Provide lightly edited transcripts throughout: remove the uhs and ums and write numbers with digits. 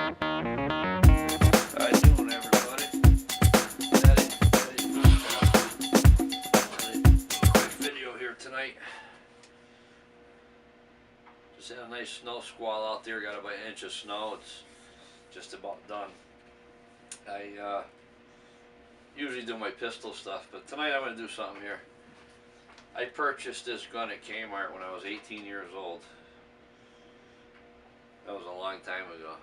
How you doing, everybody? Quick video here tonight. Just had a nice snow squall out there. Got about an inch of snow. It's just about done. I usually do my pistol stuff, but tonight I'm going to do something here. I purchased this gun at Kmart when I was 18 years old. That was a long time ago.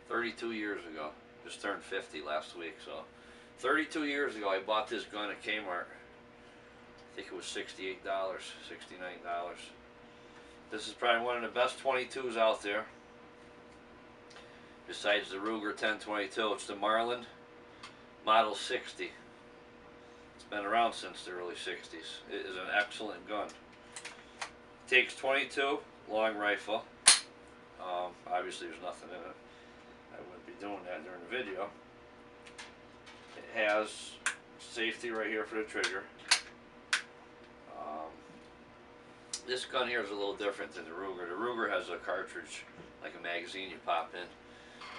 32 years ago. Just turned 50 last week, so 32 years ago I bought this gun at Kmart. I think it was $68, $69. This is probably one of the best 22s out there. Besides the Ruger 1022, it's the Marlin Model 60. It's been around since the early 60s. It is an excellent gun. Takes 22, long rifle. Obviously there's nothing in it. I wouldn't be doing that during the video. It has safety right here for the trigger. This gun here is a little different than the Ruger. The Ruger has a cartridge, like a magazine you pop in.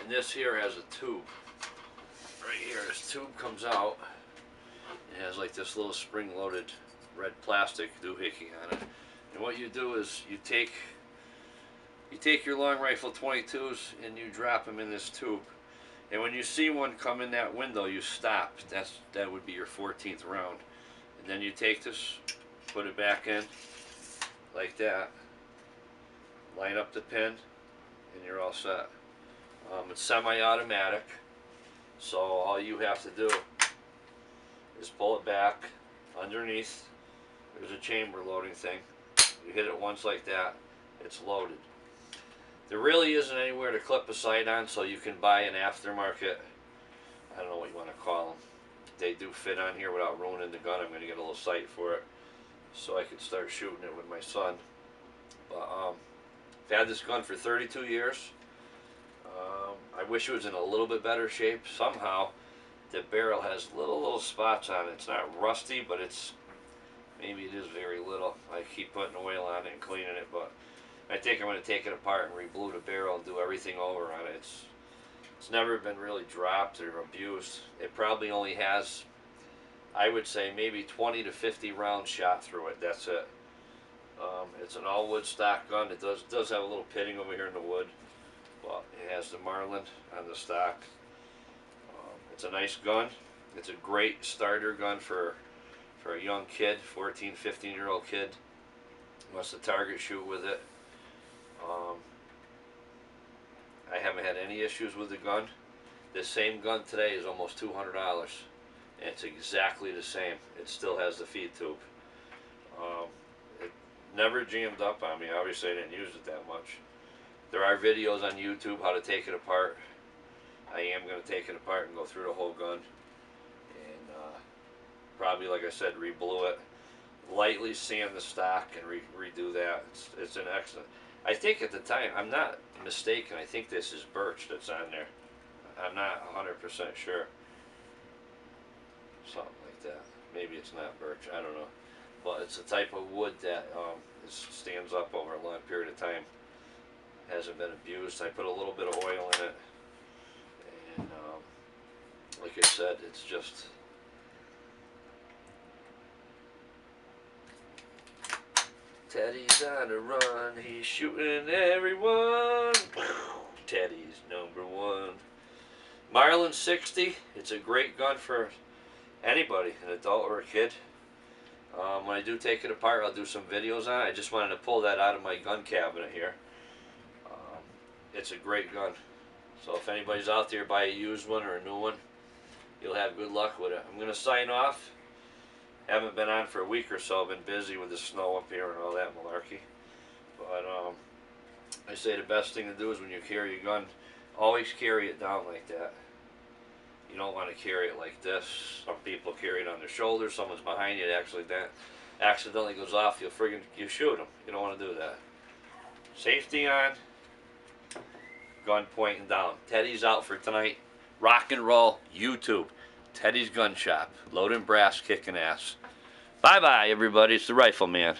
And this here has a tube. Right here, this tube comes out. It has like this little spring-loaded red plastic doohickey on it. And what you do is you take your long rifle 22s and you drop them in this tube. And when you see one come in that window, you stop. That would be your 14th round. And then you take this, put it back in like that, line up the pin, and you're all set. It's semi-automatic, so all you have to do is pull it back underneath. There's a chamber loading thing. You hit it once like that, it's loaded. There really isn't anywhere to clip a sight on, so you can buy an aftermarket, I don't know what you want to call them. They do fit on here without ruining the gun. I'm going to get a little sight for it so I can start shooting it with my son. But I've had this gun for 32 years. I wish it was in a little bit better shape. Somehow the barrel has little spots on it. It's not rusty, but maybe it is very little. I keep putting oil on it and cleaning it, but I think I'm going to take it apart and re-blue the barrel and do everything over on it. It's never been really dropped or abused. It probably only has, I would say, maybe 20 to 50 rounds shot through it. That's it. It's an all wood stock gun. It does have a little pitting over here in the wood, but it has the Marlin on the stock. It's a nice gun. It's a great starter gun for a young kid, 14, 15-year-old kid. Wants to target shoot with it. I haven't had any issues with the gun. This same gun today is almost $200. And it's exactly the same. It still has the feed tube. It never jammed up on me. Obviously I didn't use it that much. There are videos on YouTube how to take it apart. I am going to take it apart and go through the whole gun. And probably, like I said, re-blue it. Lightly sand the stock and redo that. It's an excellent. I think at the time, I'm not mistaken, I think this is birch that's on there. I'm not 100% sure. Something like that. Maybe it's not birch, I don't know. But it's a type of wood that stands up over a long period of time. Hasn't been abused. I put a little bit of oil in it. And like I said, it's just... Teddy's on a run, he's shooting everyone. Teddy's #1. Marlin 60, it's a great gun for anybody, an adult or a kid. When I do take it apart, I'll do some videos on it. I just wanted to pull that out of my gun cabinet here. It's a great gun. So if anybody's out there, buy a used one or a new one, you'll have good luck with it. I'm going to sign off. Haven't been on for a week or so. I've been busy with the snow up here and all that malarkey. But I say the best thing to do is when you carry a gun, always carry it down like that. You don't want to carry it like this. Some people carry it on their shoulders. Someone's behind you. It actually accidentally goes off. You shoot them. You don't want to do that. Safety on. Gun pointing down. Teddy's out for tonight. Rock and roll. YouTube. Teddy's Gun Shop. Loading brass, kicking ass. Bye-bye, everybody. It's the Rifleman.